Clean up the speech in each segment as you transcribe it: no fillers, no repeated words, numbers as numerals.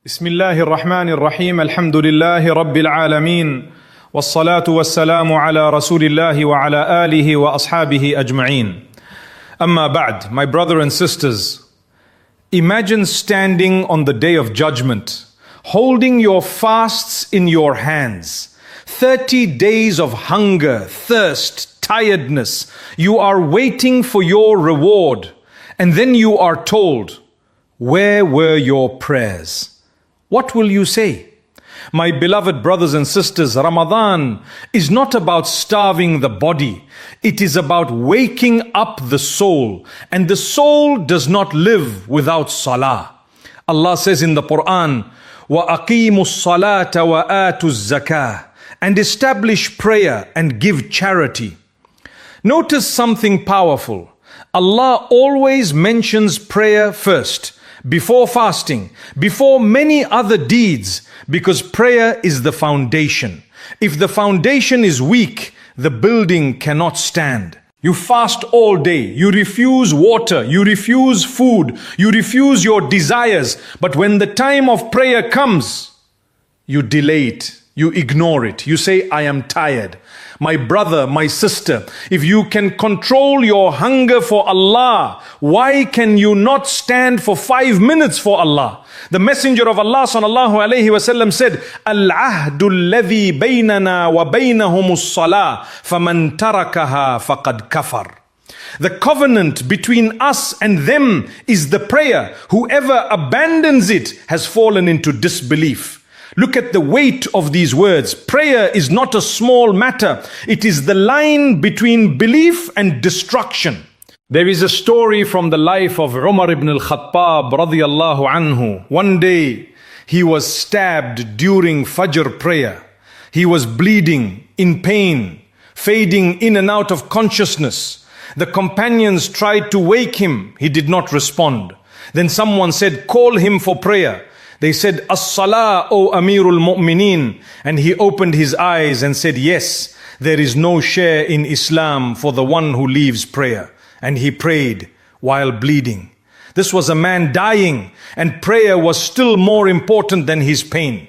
بسم الله الرحمن الرحيم الحمد لله رب العالمين والصلاة والسلام على رسول الله وعلى آله وأصحابه أجمعين. Amma ba'd, my brother and sisters, imagine standing on the day of judgment, holding your fasts in your hands. 30 days of hunger, thirst, tiredness. You are waiting for your reward. And then you are told, where were your prayers? What will you say? My beloved brothers and sisters, Ramadan is not about starving the body. It is about waking up the soul. And the soul does not live without salah. Allah says in the Quran, وَأَقِيمُوا الصَّلَاةَ وَآتُوا الزَّكَاةَ, and establish prayer and give charity. Notice something powerful. Allah always mentions prayer first, before fasting, before many other deeds, because prayer is the foundation. If the foundation is weak, the building cannot stand. You fast all day, you refuse water, you refuse food, you refuse your desires, but when the time of prayer comes, you delay it, you ignore it, you say, I am tired. My brother, my sister, if you can control your hunger for Allah, why can you not stand for 5 minutes for Allah? The Messenger of Allah sallallahu alayhi wasallam said, Al-ahdu alladhi baynana wa baynahum as-salah, faman tarakaha faqad kafar. The covenant between us and them is the prayer. Whoever abandons it has fallen into disbelief. Look at the weight of these words. Prayer is not a small matter. It is the line between belief and destruction. There is a story from the life of Umar ibn al-Khattab radiyallahu anhu. One day he was stabbed during Fajr prayer. He was bleeding, in pain, fading in and out of consciousness. The companions tried to wake him. He did not respond. Then someone said, call him for prayer. They said, As-salah, O Amirul Mu'mineen. And he opened his eyes and said, yes, there is no share in Islam for the one who leaves prayer. And he prayed while bleeding. This was a man dying, and prayer was still more important than his pain.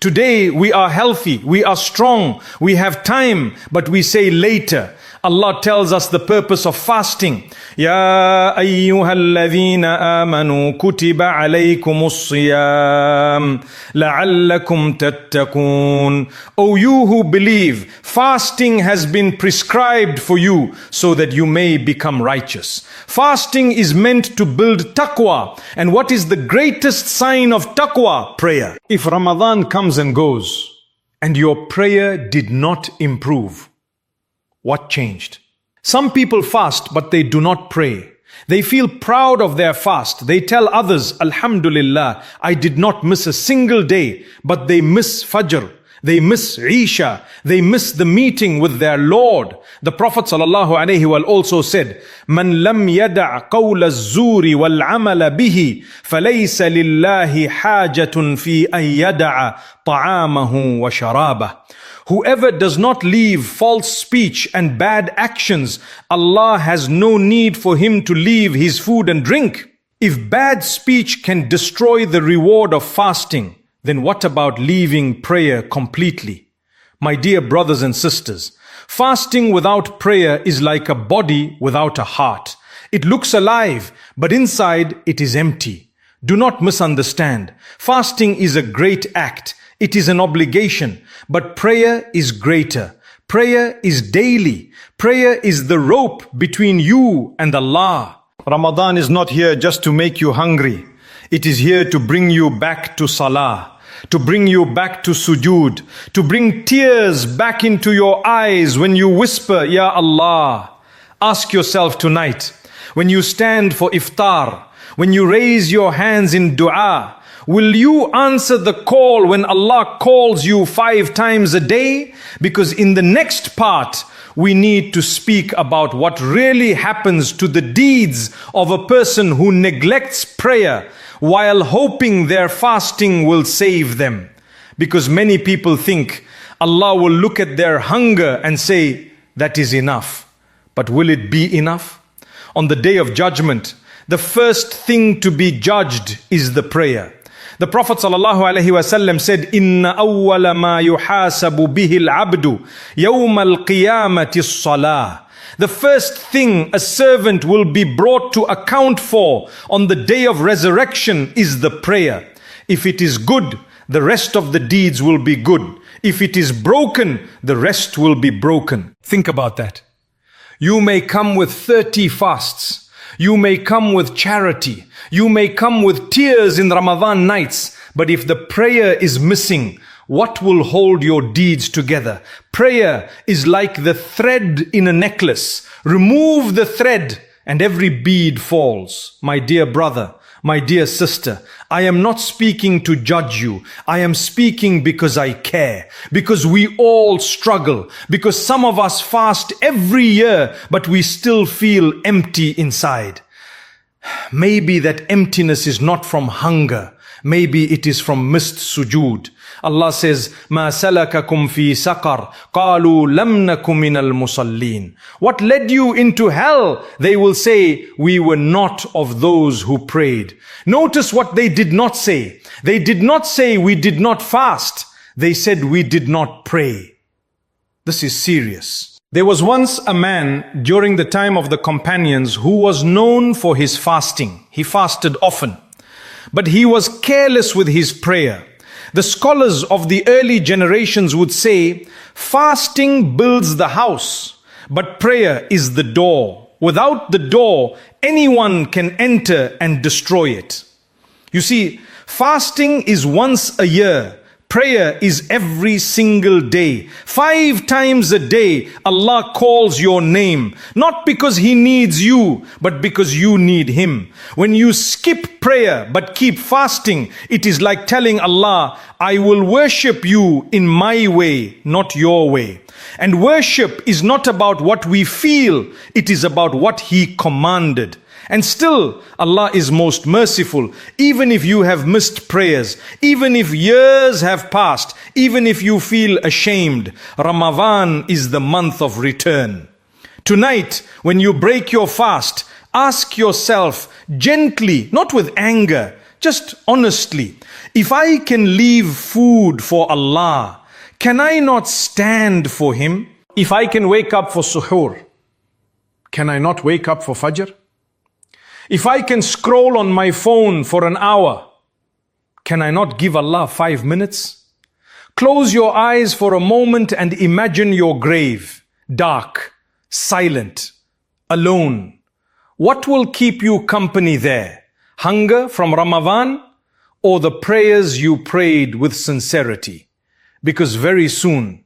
Today we are healthy, we are strong, we have time, but we say later. Allah tells us the purpose of fasting. Ya ayyuhalladhina amanu kutiba alaykumus siyam la'allakum tattaqun. O you who believe, fasting has been prescribed for you so that you may become righteous. Fasting is meant to build taqwa. And what is the greatest sign of taqwa? Prayer. If Ramadan comes and goes and your prayer did not improve, what changed? Some people fast, but they do not pray. They feel proud of their fast. They tell others, Alhamdulillah, I did not miss a single day, but they miss Fajr. They miss Isha. They miss the meeting with their Lord. The Prophet ﷺ also said, Man lam yada' qawla az-zuri wal-amala bihi, falaysa lillahi hajatun fi an yada'a ta'amahu wa sharabah. Whoever does not leave false speech and bad actions, Allah has no need for him to leave his food and drink. If bad speech can destroy the reward of fasting, then what about leaving prayer completely? My dear brothers and sisters, fasting without prayer is like a body without a heart. It looks alive, but inside it is empty. Do not misunderstand. Fasting is a great act. It is an obligation, but prayer is greater. Prayer is daily. Prayer is the rope between you and Allah. Ramadan is not here just to make you hungry. It is here to bring you back to salah, to bring you back to sujood, to bring tears back into your eyes when you whisper, Ya Allah. Ask yourself tonight, when you stand for iftar, when you raise your hands in dua, will you answer the call when Allah calls you 5 times a day? Because in the next part, we need to speak about what really happens to the deeds of a person who neglects prayer while hoping their fasting will save them. Because many people think Allah will look at their hunger and say, that is enough. But will it be enough? On the day of judgment, the first thing to be judged is the prayer. The Prophet ﷺ said, Inna awwala ma yuhasabu bihi al-abdu yawma al-qiyamati as-salah. The first thing a servant will be brought to account for on the day of resurrection is the prayer. If it is good, the rest of the deeds will be good. If it is broken, the rest will be broken. Think about that. You may come with 30 fasts. You may come with charity. You may come with tears in Ramadan nights. But if the prayer is missing, what will hold your deeds together? Prayer is like the thread in a necklace. Remove the thread and every bead falls. My dear brother, my dear sister, I am not speaking to judge you. I am speaking because I care. Because we all struggle. Because some of us fast every year, but we still feel empty inside. Maybe that emptiness is not from hunger. Maybe it is from missed sujood. Allah says, مَا سَلَكَكُمْ فِي سَقَرْ قَالُوا لَمْ نَكُ مِنَ الْمُصَلِّينَ. What led you into hell? They will say, we were not of those who prayed. Notice what they did not say. They did not say we did not fast. They said we did not pray. This is serious. There was once a man during the time of the companions who was known for his fasting. He fasted often, but he was careless with his prayer. The scholars of the early generations would say, fasting builds the house, but prayer is the door. Without the door, anyone can enter and destroy it. You see, fasting is once a year. Prayer is every single day. 5 times a day, Allah calls your name. Not because He needs you, but because you need Him. When you skip prayer but keep fasting, it is like telling Allah, I will worship you in my way, not your way. And worship is not about what we feel, it is about what He commanded. And still, Allah is most merciful. Even if you have missed prayers, even if years have passed, even if you feel ashamed, Ramadan is the month of return. Tonight, when you break your fast, ask yourself gently, not with anger, just honestly, if I can leave food for Allah, can I not stand for Him? If I can wake up for suhoor, can I not wake up for fajr? If I can scroll on my phone for an hour, can I not give Allah 5 minutes? Close your eyes for a moment and imagine your grave, dark, silent, alone. What will keep you company there? Hunger from Ramadan or the prayers you prayed with sincerity? Because very soon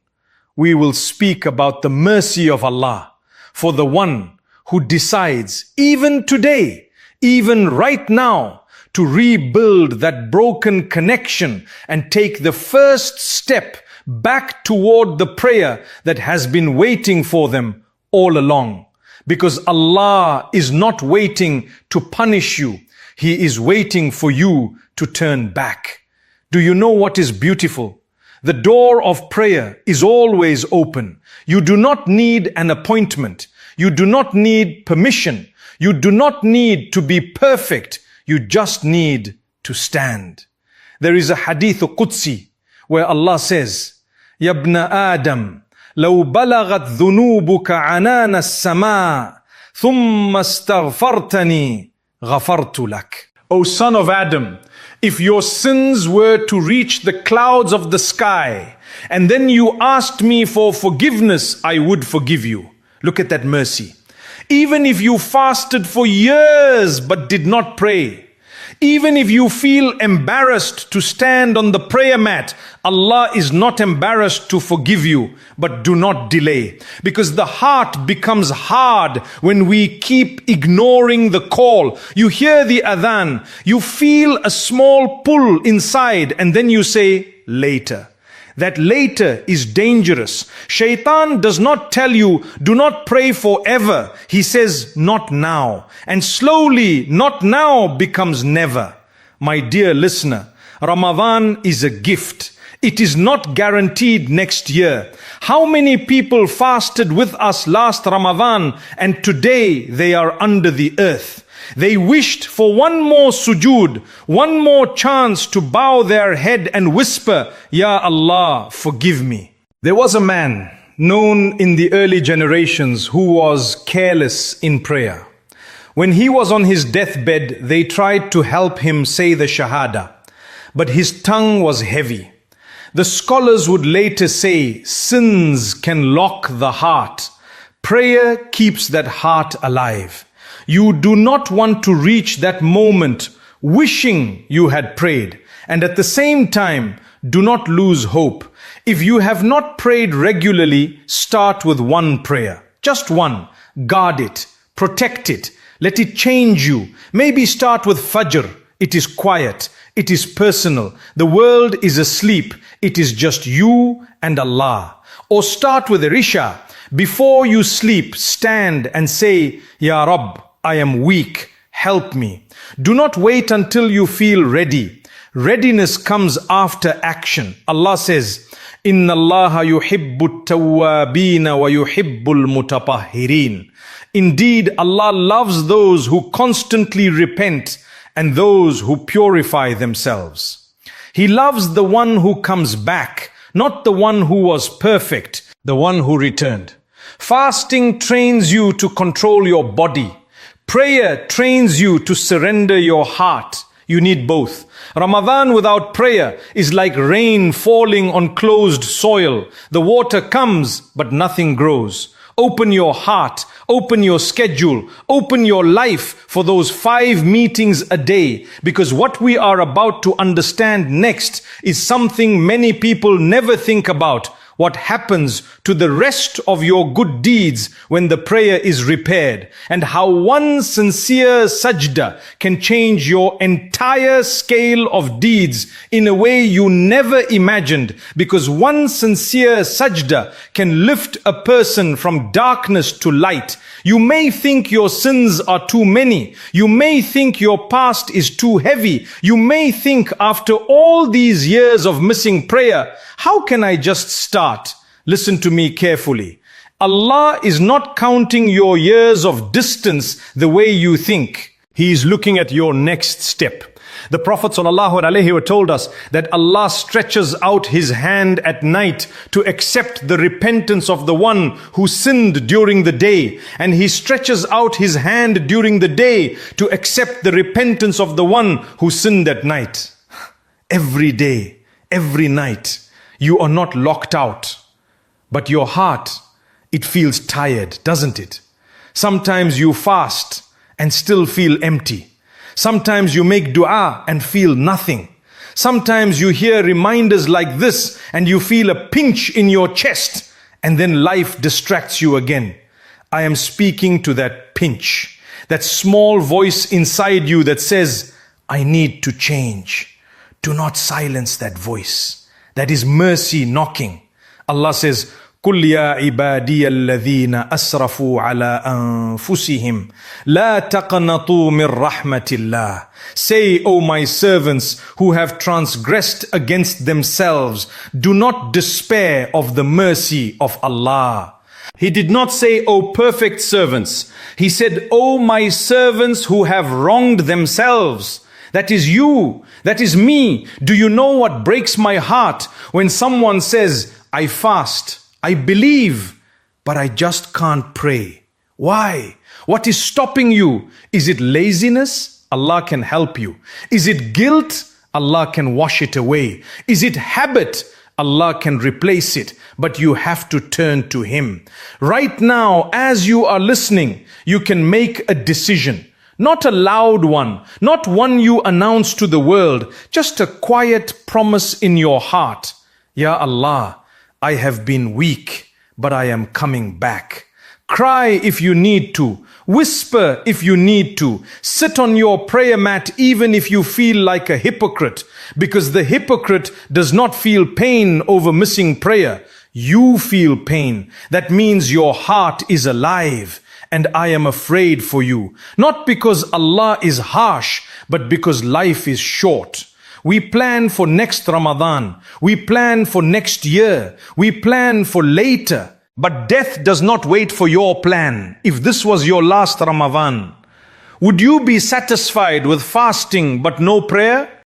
we will speak about the mercy of Allah for the one who decides even today, even right now, to rebuild that broken connection and take the first step back toward the prayer that has been waiting for them all along. Because Allah is not waiting to punish you. He is waiting for you to turn back. Do you know what is beautiful? The door of prayer is always open. You do not need an appointment. You do not need permission. You do not need to be perfect. You just need to stand. There is a hadith Qudsi where Allah says, Ya ibn Adam, لو بلغت ذنوبك عنان السماء ثم استغفرتني غفرت لك. O son of Adam, if your sins were to reach the clouds of the sky and then you asked me for forgiveness, I would forgive you. Look at that mercy. Even if you fasted for years but did not pray, even if you feel embarrassed to stand on the prayer mat, Allah is not embarrassed to forgive you, but do not delay. Because the heart becomes hard when we keep ignoring the call. You hear the adhan, you feel a small pull inside, and then you say, later. That later is dangerous. Shaitan does not tell you, do not pray forever. He says, not now. And slowly, not now becomes never. My dear listener, Ramadan is a gift. It is not guaranteed next year. How many people fasted with us last Ramadan and today they are under the earth? They wished for one more sujood, one more chance to bow their head and whisper, Ya Allah, forgive me. There was a man known in the early generations who was careless in prayer. When he was on his deathbed, they tried to help him say the Shahada, but his tongue was heavy. The scholars would later say, sins can lock the heart. Prayer keeps that heart alive. You do not want to reach that moment wishing you had prayed. And at the same time, do not lose hope. If you have not prayed regularly, start with one prayer. Just one. Guard it. Protect it. Let it change you. Maybe start with Fajr. It is quiet. It is personal. The world is asleep. It is just you and Allah. Or start with Isha. Before you sleep, stand and say, Ya Rabb, I am weak. Help me. Do not wait until you feel ready. Readiness comes after action. Allah says, Inna Allaha yuhibbu tawwabina wa yuhibbul mutapahhirin. Indeed, Allah loves those who constantly repent and those who purify themselves. He loves the one who comes back, not the one who was perfect, the one who returned. Fasting trains you to control your body. Prayer trains you to surrender your heart. You need both. Ramadan without prayer is like rain falling on closed soil. The water comes, but nothing grows. Open your heart, open your schedule, open your life for those 5 meetings a day, because what we are about to understand next is something many people never think about. What happens to the rest of your good deeds when the prayer is repaired, and how one sincere sajda can change your entire scale of deeds in a way you never imagined, because one sincere sajda can lift a person from darkness to light. You may think your sins are too many. You may think your past is too heavy. You may think after all these years of missing prayer, how can I just start? Listen to me carefully. Allah is not counting your years of distance the way you think. He is looking at your next step. The Prophet ﷺ told us that Allah stretches out his hand at night to accept the repentance of the one who sinned during the day, and he stretches out his hand during the day to accept the repentance of the one who sinned at night. Every day, every night, you are not locked out, but your heart, it feels tired, doesn't it? Sometimes you fast and still feel empty. Sometimes you make dua and feel nothing. Sometimes you hear reminders like this and you feel a pinch in your chest, and then life distracts you again. I am speaking to that pinch, that small voice inside you that says, I need to change. Do not silence that voice. That is mercy knocking. Allah says, قل يا عبادي الذين أسرفوا على أنفسهم لا تقنطوا من رحمة الله. Say, O my servants who have transgressed against themselves, do not despair of the mercy of Allah. He did not say, O perfect servants. He said, O my servants who have wronged themselves. That is you. That is me. Do you know what breaks my heart when someone says, I fast, I believe, but I just can't pray. Why? What is stopping you? Is it laziness? Allah can help you. Is it guilt? Allah can wash it away. Is it habit? Allah can replace it, but you have to turn to Him. Right now, as you are listening, you can make a decision. Not a loud one, not one you announce to the world, just a quiet promise in your heart. Ya Allah, I have been weak, but I am coming back. Cry if you need to. Whisper if you need to. Sit on your prayer mat even if you feel like a hypocrite, because the hypocrite does not feel pain over missing prayer. You feel pain. That means your heart is alive, and I am afraid for you. Not because Allah is harsh, but because life is short. We plan for next Ramadan. We plan for next year. We plan for later. But death does not wait for your plan. If this was your last Ramadan, Would you be satisfied with fasting but no prayer?